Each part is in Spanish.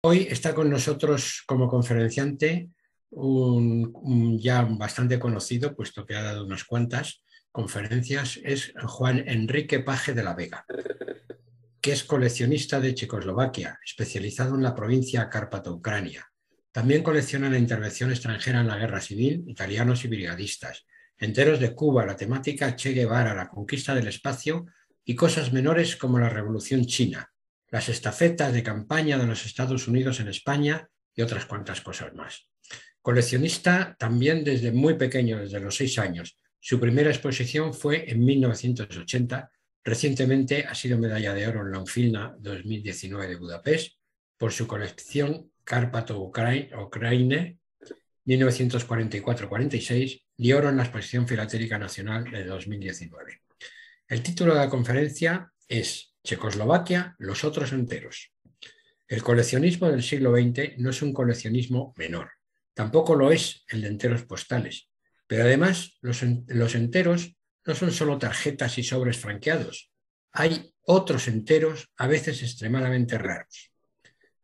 Hoy está con nosotros como conferenciante un ya bastante conocido, puesto que ha dado unas cuantas conferencias, es Juan Enrique Page de la Vega, que es coleccionista de Checoslovaquia, especializado en la provincia Cárpato-Ucrania. También colecciona la intervención extranjera en la Guerra Civil, italianos y brigadistas, enteros de Cuba, la temática Che Guevara, la conquista del espacio y cosas menores como la Revolución China, las estafetas de campaña de los Estados Unidos en España y otras cuantas cosas más. Coleccionista también desde muy pequeño, desde los 6 años. Su primera exposición fue en 1980. Recientemente ha sido medalla de oro en la Unfilna 2019 de Budapest por su colección Cárpato-Ucraine 1944-46 y oro en la Exposición Filatélica Nacional de 2019. El título de la conferencia es Checoslovaquia, los otros enteros. El coleccionismo del siglo XX no es un coleccionismo menor, tampoco lo es el de enteros postales, pero además los enteros no son solo tarjetas y sobres franqueados, hay otros enteros a veces extremadamente raros.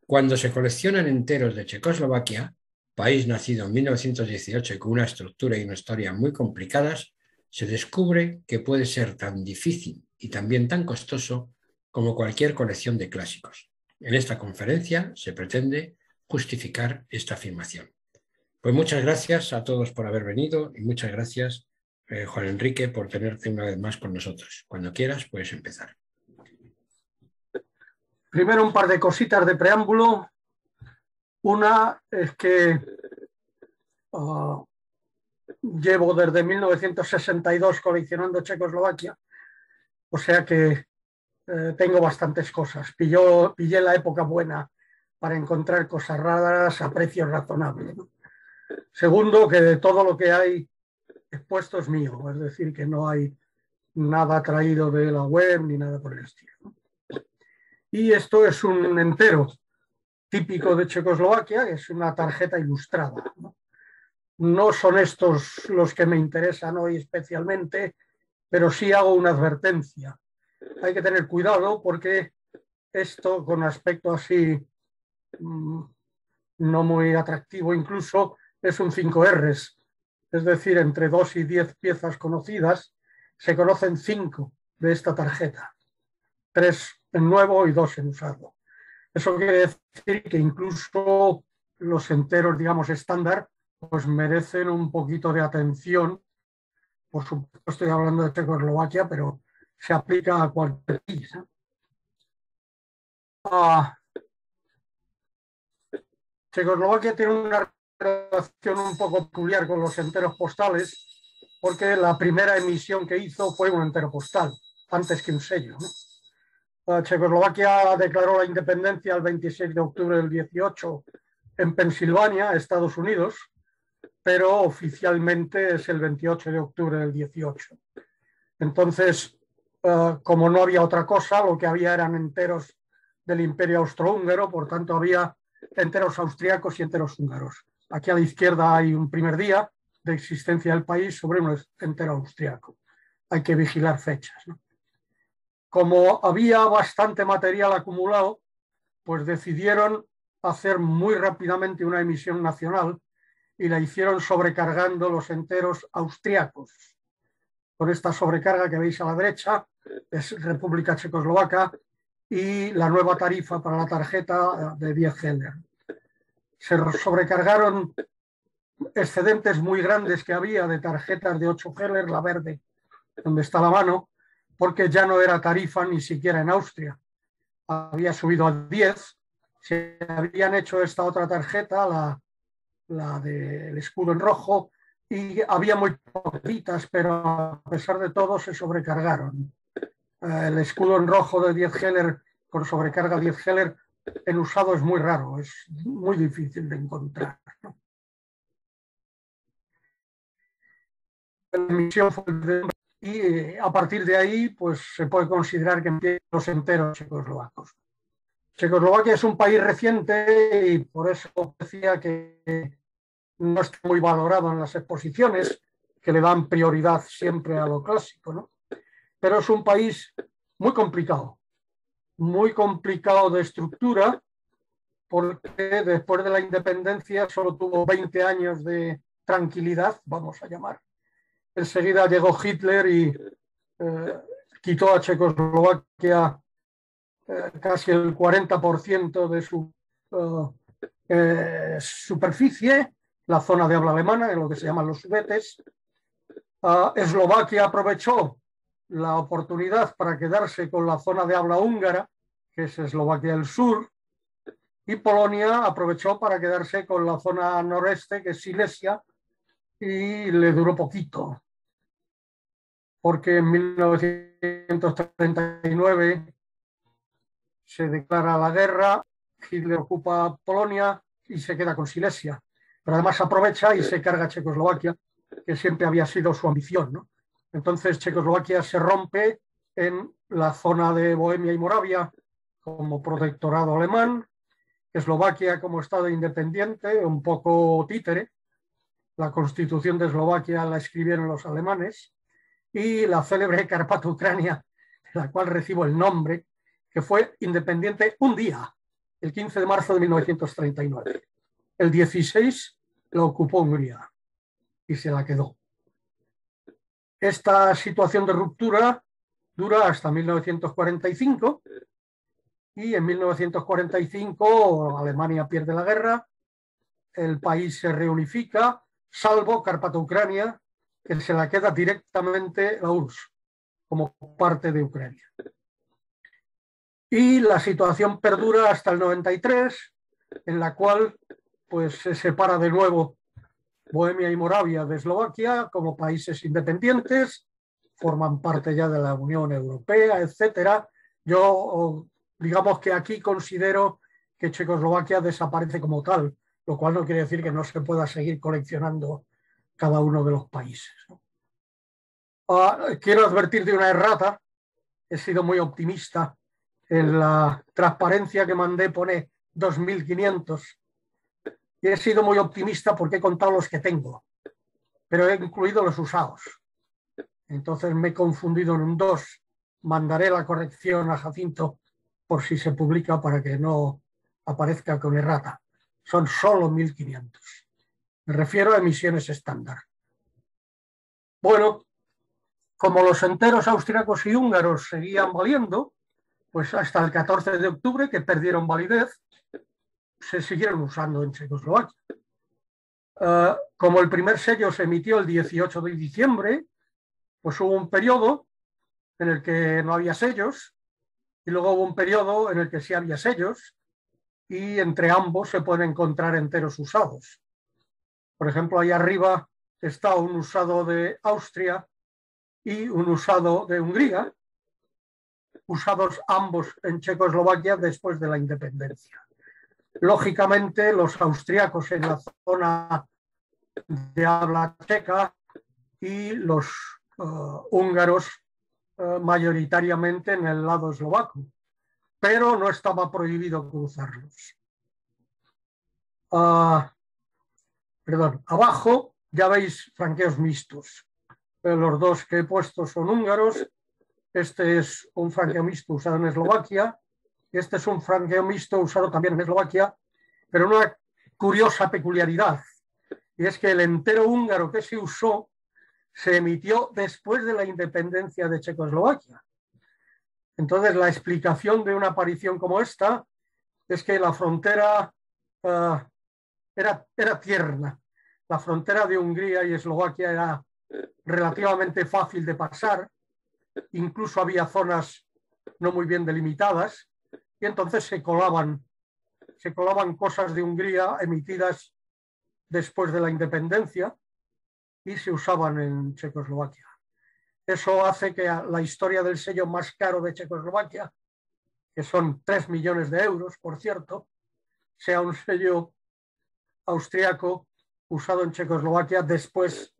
Cuando se coleccionan enteros de Checoslovaquia, país nacido en 1918 y con una estructura y una historia muy complicadas, se descubre que puede ser tan difícil y también tan costoso como cualquier colección de clásicos. En esta conferencia se pretende justificar esta afirmación. Pues muchas gracias a todos por haber venido y muchas gracias, Juan Enrique, por tenerte una vez más con nosotros. Cuando quieras, puedes empezar. Primero un par de cositas de preámbulo. Una es que llevo desde 1962 coleccionando Checoslovaquia, o sea que tengo bastantes cosas. Pillé la época buena para encontrar cosas raras a precios razonables, ¿no? Segundo, que de todo lo que hay expuesto es mío, es decir, que no hay nada traído de la web ni nada por el estilo, ¿no? Y esto es un entero típico de Checoslovaquia, que es una tarjeta ilustrada, ¿no? No son estos los que me interesan hoy especialmente, pero sí hago una advertencia. Hay que tener cuidado porque esto, con aspecto así no muy atractivo incluso, es un 5Rs, es decir, entre 2 y 10 piezas conocidas, se conocen 5 de esta tarjeta, 3 en nuevo y 2 en usado. Eso quiere decir que incluso los enteros, digamos, estándar, pues merecen un poquito de atención. Por supuesto, estoy hablando de Checoslovaquia, pero se aplica a cualquier país, ¿eh? Checoslovaquia tiene una relación un poco peculiar con los enteros postales, porque la primera emisión que hizo fue un entero postal, antes que un sello, ¿no? Checoslovaquia declaró la independencia el 26 de octubre del 18 en Pensilvania, Estados Unidos, pero oficialmente es el 28 de octubre del 18. Entonces, como no había otra cosa, lo que había eran enteros del Imperio Austrohúngaro, por tanto había enteros austriacos y enteros húngaros. Aquí a la izquierda hay un primer día de existencia del país sobre un entero austriaco. Hay que vigilar fechas, ¿no? Como había bastante material acumulado, pues decidieron hacer muy rápidamente una emisión nacional y la hicieron sobrecargando los enteros austriacos. Con esta sobrecarga que veis a la derecha es República Checoslovaca y la nueva tarifa para la tarjeta de 10 Heller. Se sobrecargaron excedentes muy grandes que había de tarjetas de 8 Heller, la verde, donde está la mano, porque ya no era tarifa ni siquiera en Austria. Había subido a 10. Se habían hecho esta otra tarjeta, la del escudo en rojo, y había muy poquitas, pero a pesar de todo se sobrecargaron. El escudo en rojo de 10 Heller con sobrecarga 10 Heller en usado es muy raro, es muy difícil de encontrar, ¿no? La emisión fue y a partir de ahí pues se puede considerar que empiezan los enteros checoslovacos. Checoslovaquia es un país reciente y por eso decía que no está muy valorado en las exposiciones, que le dan prioridad siempre a lo clásico, ¿no? Pero es un país muy complicado de estructura, porque después de la independencia solo tuvo 20 años de tranquilidad, vamos a llamar. Enseguida llegó Hitler y quitó a Checoslovaquia casi el 40% de su superficie, la zona de habla alemana, en lo que se llaman los Sudetes. Eslovaquia aprovechó la oportunidad para quedarse con la zona de habla húngara, que es Eslovaquia del Sur, y Polonia aprovechó para quedarse con la zona noreste, que es Silesia, y le duró poquito, porque en 1939 se declara la guerra, Hitler ocupa Polonia y se queda con Silesia, pero además aprovecha y se carga Checoslovaquia, que siempre había sido su ambición, ¿no? Entonces Checoslovaquia se rompe en la zona de Bohemia y Moravia como protectorado alemán, Eslovaquia como Estado independiente, un poco títere. La Constitución de Eslovaquia la escribieron los alemanes, y la célebre Carpato-Ucrania, de la cual recibo el nombre, que fue independiente un día, el 15 de marzo de 1939. El 16 la ocupó Hungría y se la quedó. Esta situación de ruptura dura hasta 1945, y en 1945 Alemania pierde la guerra, el país se reunifica, salvo Carpato-Ucrania, que se la queda directamente la URSS como parte de Ucrania. Y la situación perdura hasta el 93, en la cual pues, se separa de nuevo Bohemia y Moravia de Eslovaquia como países independientes, forman parte ya de la Unión Europea, etcétera. Yo, digamos que aquí considero que Checoslovaquia desaparece como tal, lo cual no quiere decir que no se pueda seguir coleccionando cada uno de los países. Quiero advertir de una errata. He sido muy optimista. En la transparencia que mandé pone 2.500 y he sido muy optimista porque he contado los que tengo, pero he incluido los usados. Entonces me he confundido en un 2. Mandaré la corrección a Jacinto por si se publica para que no aparezca con errata. Son solo 1.500. Me refiero a emisiones estándar. Bueno, como los enteros austríacos y húngaros seguían valiendo, pues hasta el 14 de octubre, que perdieron validez, se siguieron usando en Checoslovaquia. Como el primer sello se emitió el 18 de diciembre, pues hubo un periodo en el que no había sellos y luego hubo un periodo en el que sí había sellos, y entre ambos se pueden encontrar enteros usados. Por ejemplo, ahí arriba está un usado de Austria y un usado de Hungría, usados ambos en Checoslovaquia después de la independencia. Lógicamente, los austriacos en la zona de habla checa y los húngaros mayoritariamente en el lado eslovaco, pero no estaba prohibido cruzarlos. Abajo ya veis franqueos mixtos. Los dos que he puesto son húngaros. Este es un franqueo mixto usado en Eslovaquia. Este es un franqueo mixto usado también en Eslovaquia, pero una curiosa peculiaridad, y es que el entero húngaro que se usó se emitió después de la independencia de Checoslovaquia. Entonces, la explicación de una aparición como esta es que la frontera era tierna. La frontera de Hungría y Eslovaquia era relativamente fácil de pasar, incluso había zonas no muy bien delimitadas, y entonces se colaban cosas de Hungría emitidas después de la independencia y se usaban en Checoslovaquia. Eso hace que la historia del sello más caro de Checoslovaquia, que son 3 millones de euros, por cierto, sea un sello austriaco usado en Checoslovaquia después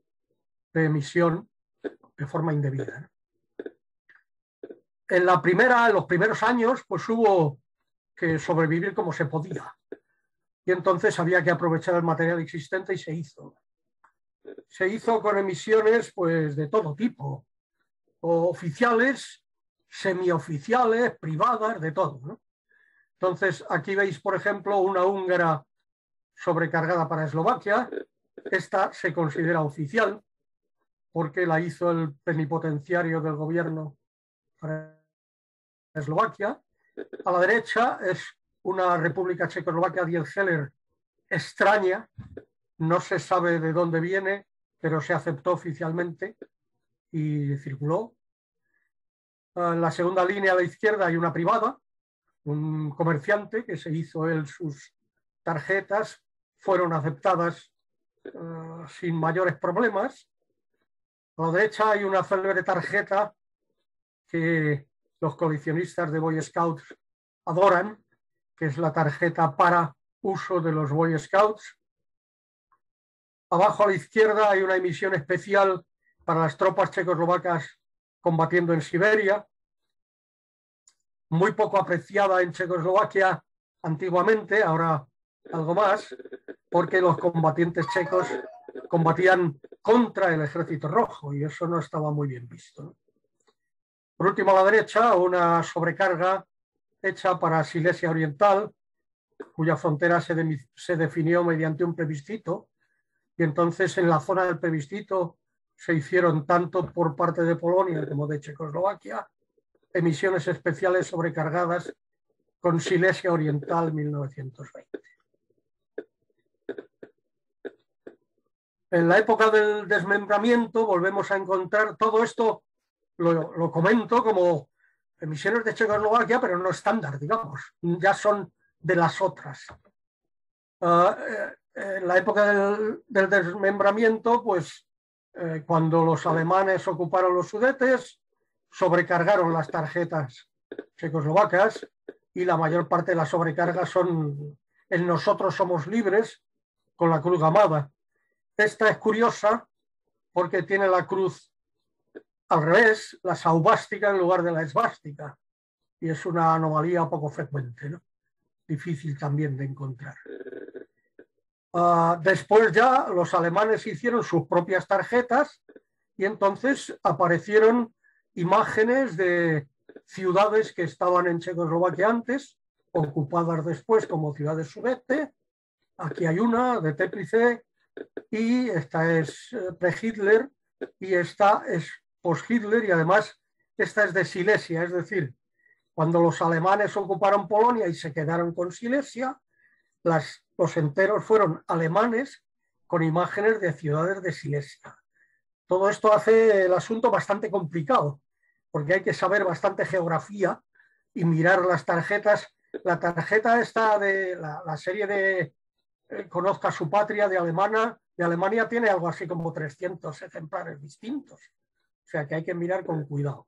de emisión de forma indebida. En los primeros años, pues hubo que sobrevivir como se podía. Y entonces había que aprovechar el material existente y se hizo. Se hizo con emisiones pues, de todo tipo, oficiales, semioficiales, privadas, de todo, ¿no? Entonces, aquí veis, por ejemplo, una húngara sobrecargada para Eslovaquia. Esta se considera oficial porque la hizo el plenipotenciario del gobierno para Eslovaquia. A la derecha es una República Checoslovaquia Diel-Heller extraña, no se sabe de dónde viene, pero se aceptó oficialmente y circuló. En la segunda línea a la izquierda hay una privada, un comerciante que se hizo él sus tarjetas, fueron aceptadas sin mayores problemas. A la derecha hay una célebre tarjeta que los coleccionistas de Boy Scouts adoran, que es la tarjeta para uso de los Boy Scouts. Abajo a la izquierda hay una emisión especial para las tropas checoslovacas combatiendo en Siberia, muy poco apreciada en Checoslovaquia antiguamente, ahora algo más, porque los combatientes checos combatían contra el Ejército Rojo y eso no estaba muy bien visto, ¿no? Por último, a la derecha, una sobrecarga hecha para Silesia Oriental, cuya frontera se definió mediante un plebiscito, y entonces en la zona del plebiscito se hicieron tanto por parte de Polonia como de Checoslovaquia emisiones especiales sobrecargadas con Silesia Oriental 1920. En la época del desmembramiento volvemos a encontrar todo esto, lo comento como emisiones de Checoslovaquia, pero no estándar, digamos, ya son de las otras. En la época del desmembramiento, pues cuando los alemanes ocuparon los Sudetes, sobrecargaron las tarjetas checoslovacas y la mayor parte de las sobrecargas son en Nosotros Somos Libres, con la cruz gamada. Esta es curiosa porque tiene la cruz al revés, la saubástica en lugar de la esvástica, y es una anomalía poco frecuente, ¿no? Difícil también de encontrar. Después ya los alemanes hicieron sus propias tarjetas y entonces aparecieron imágenes de ciudades que estaban en Checoslovaquia antes, ocupadas después como ciudades sudeste. Aquí hay una de Teplice y esta es pre-Hitler y esta es post-Hitler y además esta es de Silesia, es decir, cuando los alemanes ocuparon Polonia y se quedaron con Silesia, los enteros fueron alemanes con imágenes de ciudades de Silesia. Todo esto hace el asunto bastante complicado, porque hay que saber bastante geografía y mirar las tarjetas. La tarjeta esta de la serie de Conozca su patria de Alemania tiene algo así como 300 ejemplares distintos. O sea que hay que mirar con cuidado.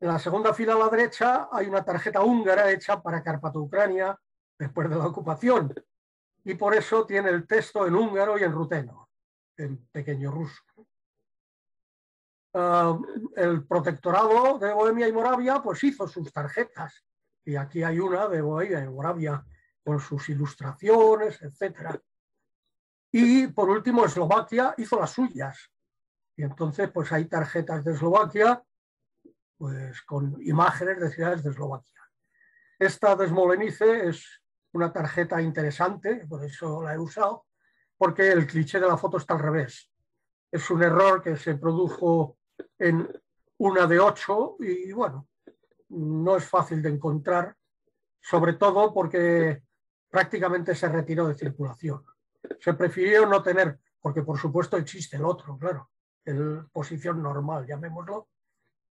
En la segunda fila a la derecha hay una tarjeta húngara hecha para Carpato-Ucrania después de la ocupación y por eso tiene el texto en húngaro y en ruteno, en pequeño ruso. El protectorado de Bohemia y Moravia pues hizo sus tarjetas y aquí hay una de Bohemia y Moravia con sus ilustraciones, etc. Y por último Eslovaquia hizo las suyas y entonces pues hay tarjetas de Eslovaquia pues con imágenes de ciudades de Eslovaquia. Esta de Smolenice es una tarjeta interesante, por eso la he usado, porque el cliché de la foto está al revés. Es un error que se produjo en una de 8 y bueno, no es fácil de encontrar, sobre todo porque prácticamente se retiró de circulación. Se prefirió no tener, porque por supuesto existe el otro, claro, en posición normal, llamémoslo,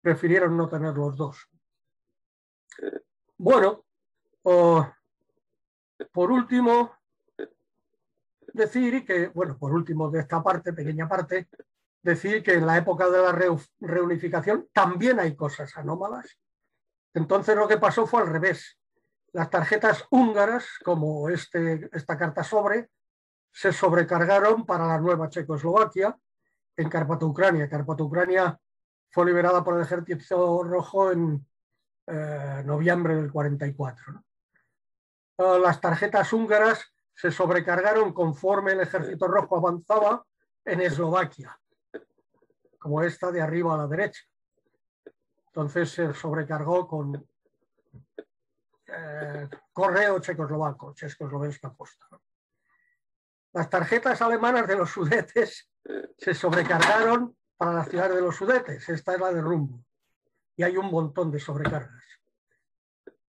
prefirieron no tener los dos. Bueno, por último, decir que, bueno, por último de esta parte, pequeña parte, decir que en la época de la reunificación también hay cosas anómalas. Entonces lo que pasó fue al revés. Las tarjetas húngaras, como esta carta sobre, se sobrecargaron para la nueva Checoslovaquia en Carpato-Ucrania. Carpato-Ucrania fue liberada por el Ejército Rojo en noviembre del 44, ¿no? Las tarjetas húngaras se sobrecargaron conforme el Ejército Rojo avanzaba en Eslovaquia, como esta de arriba a la derecha. Entonces se sobrecargó con correo checoslovaco, Československa posta, ¿no? Las tarjetas alemanas de los Sudetes se sobrecargaron para las ciudades de los Sudetes. Esta es la de Rumbo. Y hay un montón de sobrecargas.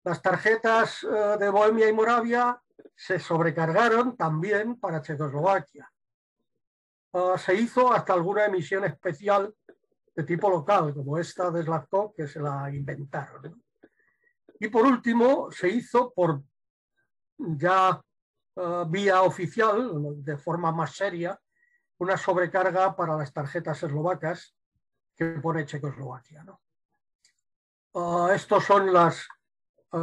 Las tarjetas de Bohemia y Moravia se sobrecargaron también para Checoslovaquia. Se hizo hasta alguna emisión especial de tipo local, como esta de Slavkov, que se la inventaron, ¿no? Y por último, se hizo por ya vía oficial, de forma más seria, una sobrecarga para las tarjetas eslovacas que pone Checoslovaquia, ¿no? Estos son las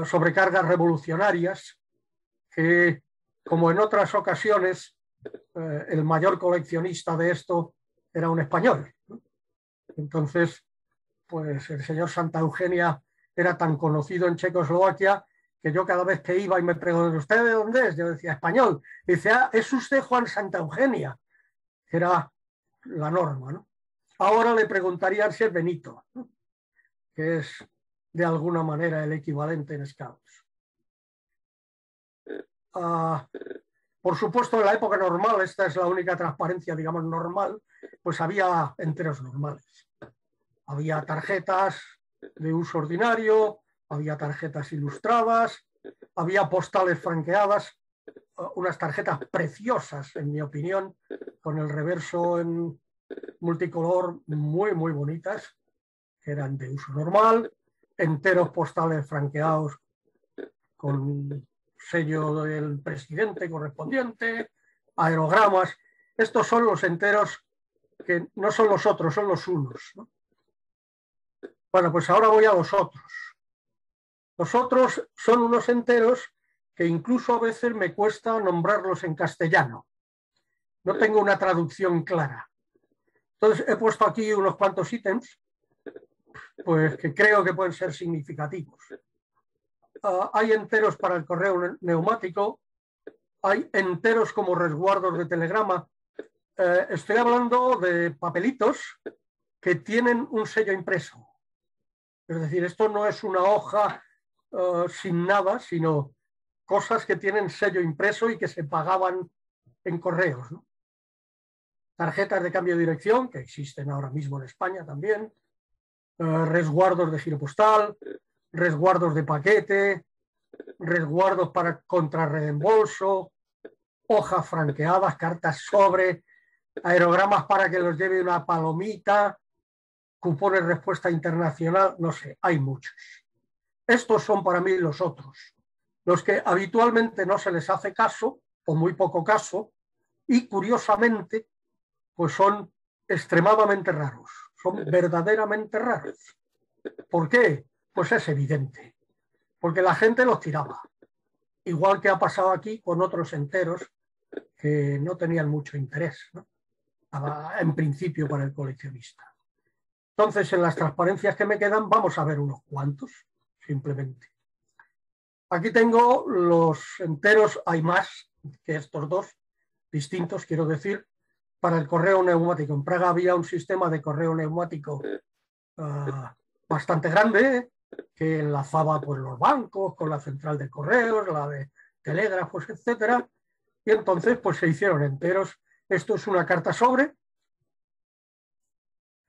sobrecargas revolucionarias que, como en otras ocasiones, el mayor coleccionista de esto era un español, ¿no? Entonces, pues el señor Santa Eugenia era tan conocido en Checoslovaquia que yo cada vez que iba y me preguntaban, ¿usted de dónde es? Yo decía, español. Y dice, ¿es usted Juan Santa Eugenia? Que era la norma, ¿no? Ahora le preguntarían si es Benito, ¿no? Que es de alguna manera el equivalente en Scouts. Por supuesto, en la época normal, esta es la única transparencia, digamos, normal, pues había enteros normales. Había tarjetas de uso ordinario, había tarjetas ilustradas, había postales franqueadas, unas tarjetas preciosas, en mi opinión, con el reverso en multicolor muy, muy bonitas, que eran de uso normal, enteros postales franqueados con sello del presidente correspondiente, aerogramas. Estos son los enteros que no son los otros, son los unos, ¿no? Bueno, pues ahora voy a los otros. Los otros son unos enteros que incluso a veces me cuesta nombrarlos en castellano. No tengo una traducción clara. Entonces he puesto aquí unos cuantos ítems, pues que creo que pueden ser significativos. Hay enteros para el correo neumático, hay enteros como resguardos de telegrama. Estoy hablando de papelitos que tienen un sello impreso. Es decir, esto no es una hoja sin nada, sino cosas que tienen sello impreso y que se pagaban en correos, ¿no? Tarjetas de cambio de dirección, que existen ahora mismo en España también, resguardos de giro postal, resguardos de paquete, resguardos para contrarreembolso, hojas franqueadas, cartas sobre, aerogramas para que los lleve una palomita, cupones de respuesta internacional, no sé, hay muchos. Estos son para mí los otros, los que habitualmente no se les hace caso, o muy poco caso, y curiosamente, pues son extremadamente raros, son verdaderamente raros. ¿Por qué? Pues es evidente, porque la gente los tiraba, igual que ha pasado aquí con otros enteros que no tenían mucho interés, ¿no? En principio para el coleccionista. Entonces, en las transparencias que me quedan, vamos a ver unos cuantos, simplemente. Aquí tengo los enteros, hay más que estos dos, distintos, quiero decir, para el correo neumático. En Praga había un sistema de correo neumático bastante grande, que enlazaba pues, los bancos con la central de correos, la de telégrafos, etcétera. Y entonces pues, se hicieron enteros. Esto es una carta sobre,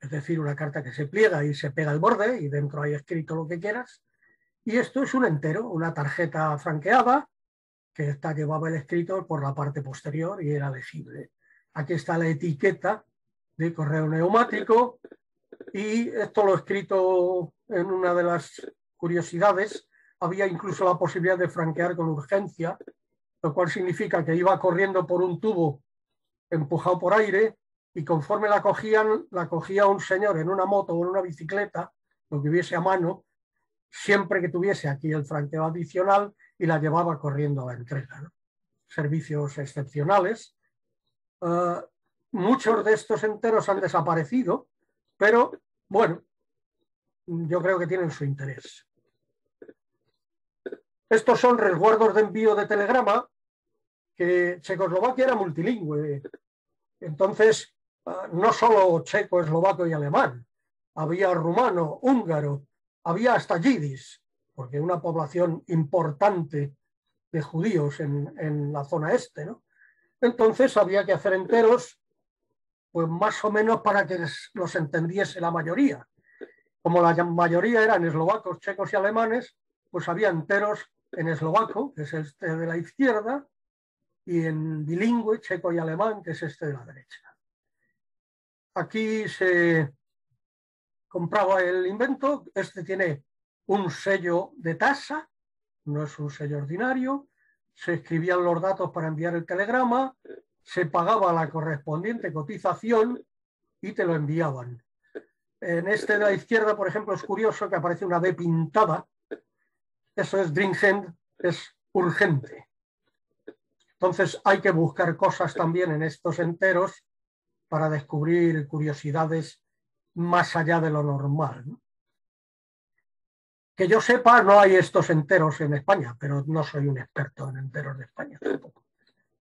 es decir, una carta que se pliega y se pega al borde y dentro hay escrito lo que quieras. Y esto es un entero, una tarjeta franqueada, que esta llevaba el escrito por la parte posterior y era legible. Aquí está la etiqueta de correo neumático y esto lo he escrito en una de las curiosidades. Había incluso la posibilidad de franquear con urgencia, lo cual significa que iba corriendo por un tubo empujado por aire y conforme la cogía un señor en una moto o en una bicicleta, lo que hubiese a mano, siempre que tuviese aquí el franqueo adicional y la llevaba corriendo a la entrega, ¿no? Servicios excepcionales. Muchos de estos enteros han desaparecido, pero bueno, yo creo que tienen su interés. Estos son resguardos de envío de telegrama, que Checoslovaquia era multilingüe. Entonces, no solo checo, eslovaco y alemán, había rumano, húngaro, había hasta yidis. porque una población importante de judíos en la zona este, ¿no? Entonces había que hacer enteros, pues más o menos para que los entendiese la mayoría. Como la mayoría eran eslovacos, checos y alemanes, pues había enteros en eslovaco, que es este de la izquierda, y en bilingüe, checo y alemán, que es este de la derecha. Aquí se compraba el invento, este tiene un sello de tasa, no es un sello ordinario, se escribían los datos para enviar el telegrama, se pagaba la correspondiente cotización y te lo enviaban. En este de la izquierda, por ejemplo, es curioso que aparece una D pintada, eso es dringend, es urgente. Entonces hay que buscar cosas también en estos enteros para descubrir curiosidades más allá de lo normal, ¿no? Que yo sepa, no hay estos enteros en España, pero no soy un experto en enteros de España tampoco.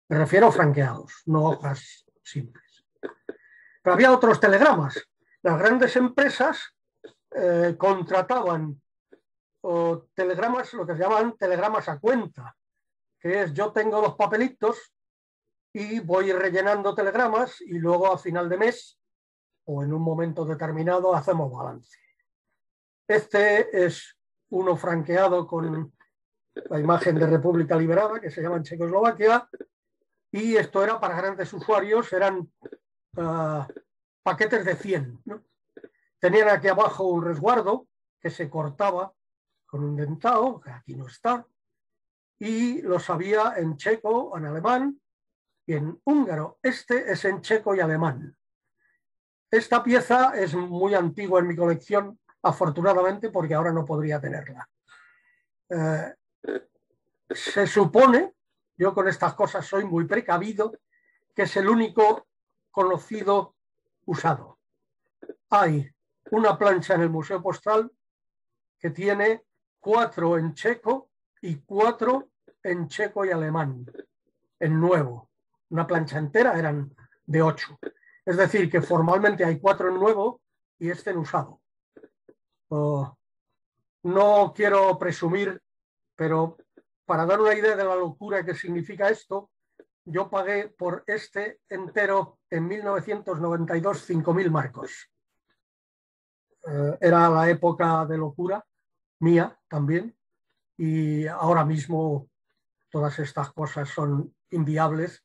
Me refiero a franqueados, no hojas simples. Pero había otros telegramas. Las grandes empresas contrataban telegramas, lo que se llaman telegramas a cuenta, que es yo tengo los papelitos y voy rellenando telegramas y luego a final de mes o en un momento determinado hacemos balance. Este es uno franqueado con la imagen de República Liberada, que se llama en Checoslovaquia, y esto era para grandes usuarios, eran paquetes de 100, ¿no? Tenían aquí abajo un resguardo que se cortaba con un dentado, que aquí no está, y los había en checo, en alemán y en húngaro. Este es en checo y alemán. Esta pieza es muy antigua en mi colección, afortunadamente, porque ahora no podría tenerla. Se supone, yo con estas cosas soy muy precavido, que es el único conocido usado. Hay una plancha en el Museo Postal que tiene 4 en checo y 4 en checo y alemán, en nuevo. Una plancha entera eran de 8. Es decir, que formalmente hay 4 en nuevo y este en usado. No quiero presumir, pero para dar una idea de la locura que significa esto, yo pagué por este entero en 1992 5.000 marcos. Era la época de locura mía también, y ahora mismo todas estas cosas son inviables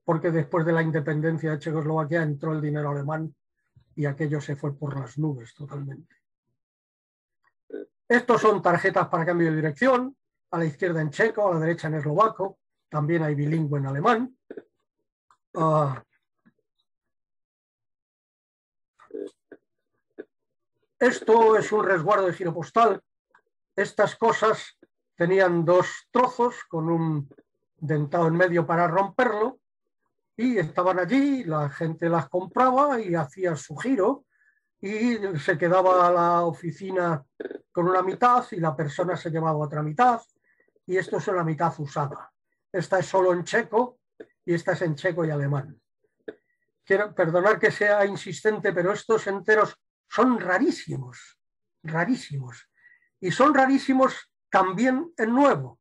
porque después de la independencia de Checoslovaquia entró el dinero alemán y aquello se fue por las nubes totalmente. Estos son tarjetas para cambio de dirección, a la izquierda en checo, a la derecha en eslovaco, también hay bilingüe en alemán. Esto es un resguardo de giro postal. Estas cosas tenían 2 trozos con un dentado en medio para romperlo y estaban allí, la gente las compraba y hacía su giro y se quedaba a la oficina con una mitad y la persona se llevaba otra mitad y esto es una mitad usada. Esta es solo en checo y esta es en checo y alemán. Quiero perdonar que sea insistente, pero estos enteros son rarísimos, rarísimos. Y son rarísimos también en nuevo.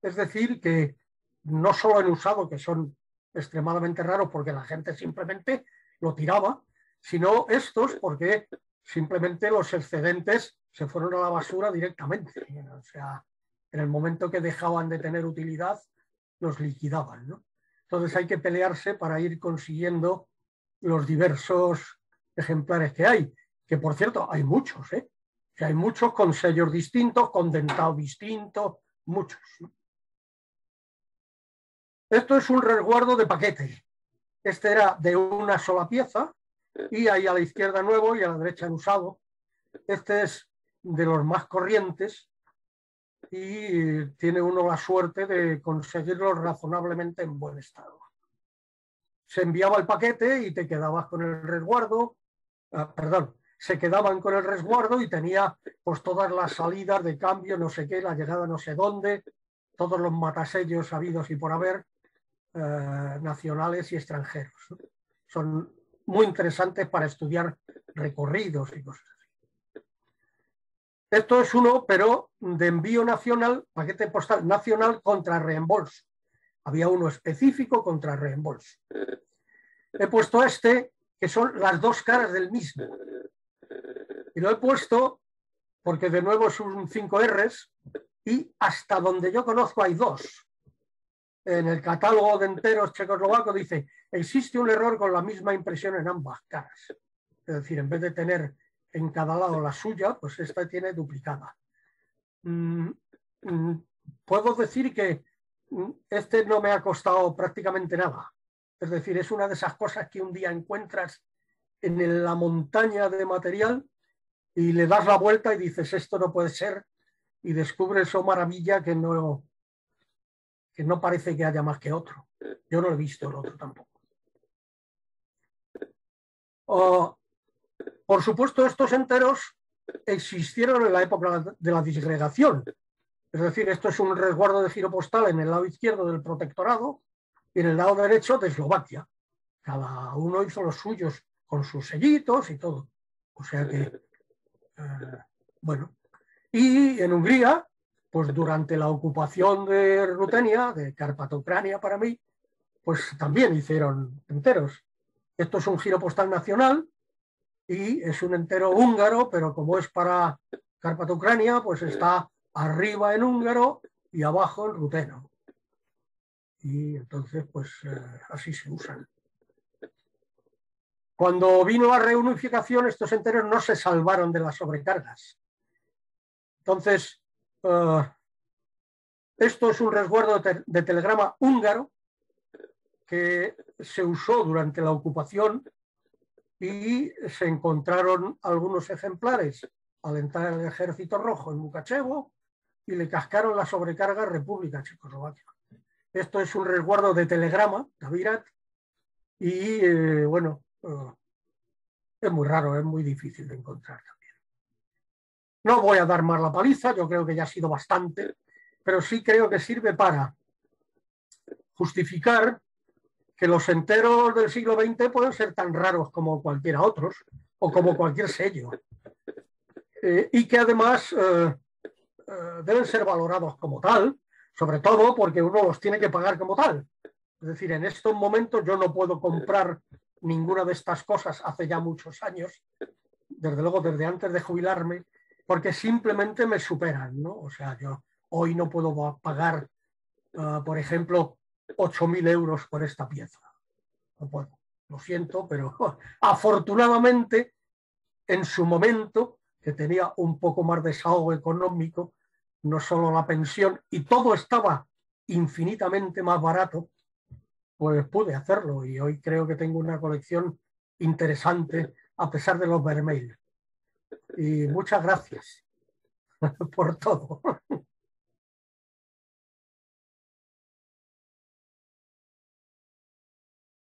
Es decir, que no solo en usado, que son extremadamente raros porque la gente simplemente lo tiraba, sino estos porque simplemente los excedentes se fueron a la basura directamente. O sea, en el momento que dejaban de tener utilidad, los liquidaban, ¿no? Entonces hay que pelearse para ir consiguiendo los diversos ejemplares que hay, que por cierto hay muchos, ¿eh? Que hay muchos con sellos distintos, con dentado distinto, muchos, ¿no? Esto es un resguardo de paquete. Este era de una sola pieza y ahí a la izquierda nuevo y a la derecha en usado. Este es de los más corrientes y tiene uno la suerte de conseguirlo razonablemente en buen estado. Se enviaba el paquete y te quedabas con el resguardo, se quedaban con el resguardo y tenía pues todas las salidas de cambio, no sé qué, la llegada no sé dónde, todos los matasellos habidos y por haber, nacionales y extranjeros. Son muy interesantes para estudiar recorridos y cosas así. Esto es uno, pero de envío nacional, paquete postal nacional contra reembolso. Había uno específico contra reembolso. He puesto este, que son las dos caras del mismo. Y lo he puesto porque de nuevo es un 5Rs y hasta donde yo conozco hay dos. En el catálogo de enteros checoslovaco dice, existe un error con la misma impresión en ambas caras. Es decir, en vez de tener en cada lado la suya, pues esta tiene duplicada. Puedo decir que este no me ha costado prácticamente nada. Es decir, es una de esas cosas que un día encuentras en la montaña de material y le das la vuelta y dices, esto no puede ser, y descubres, oh maravilla, que no parece que haya más que otro. Yo no he visto el otro tampoco. Por supuesto, estos enteros existieron en la época de la disgregación. Es decir, esto es un resguardo de giro postal en el lado izquierdo del protectorado y en el lado derecho de Eslovaquia. Cada uno hizo los suyos con sus sellitos y todo. O sea que, bueno. Y en Hungría, pues durante la ocupación de Rutenia, de Carpatoucrania para mí, pues también hicieron enteros. Esto es un giro postal nacional y es un entero húngaro, pero como es para Carpatoucrania, pues está arriba en húngaro y abajo en ruteno. Y entonces, pues así se usan. Cuando vino la reunificación, estos enteros no se salvaron de las sobrecargas. Entonces, esto es un resguardo de telegrama húngaro que se usó durante la ocupación y se encontraron algunos ejemplares al entrar el Ejército Rojo en Mukachevo y le cascaron la sobrecarga a República Checoslovaquia. Esto es un resguardo de telegrama, Davirat, y bueno, es muy raro, es muy difícil de encontrar también. No voy a dar más la paliza, yo creo que ya ha sido bastante, pero sí creo que sirve para justificar que los enteros del siglo XX pueden ser tan raros como cualquiera otros o como cualquier sello. Y que además deben ser valorados como tal, sobre todo porque uno los tiene que pagar como tal. Es decir, en estos momentos yo no puedo comprar ninguna de estas cosas hace ya muchos años, desde luego desde antes de jubilarme, porque simplemente me superan, ¿no? O sea, yo hoy no puedo pagar, por ejemplo, 8.000 euros por esta pieza. No puedo, lo siento, pero afortunadamente en su momento, que tenía un poco más de desahogo económico, no solo la pensión, y todo estaba infinitamente más barato, pues pude hacerlo y hoy creo que tengo una colección interesante a pesar de los Vermeil. Y muchas gracias por todo.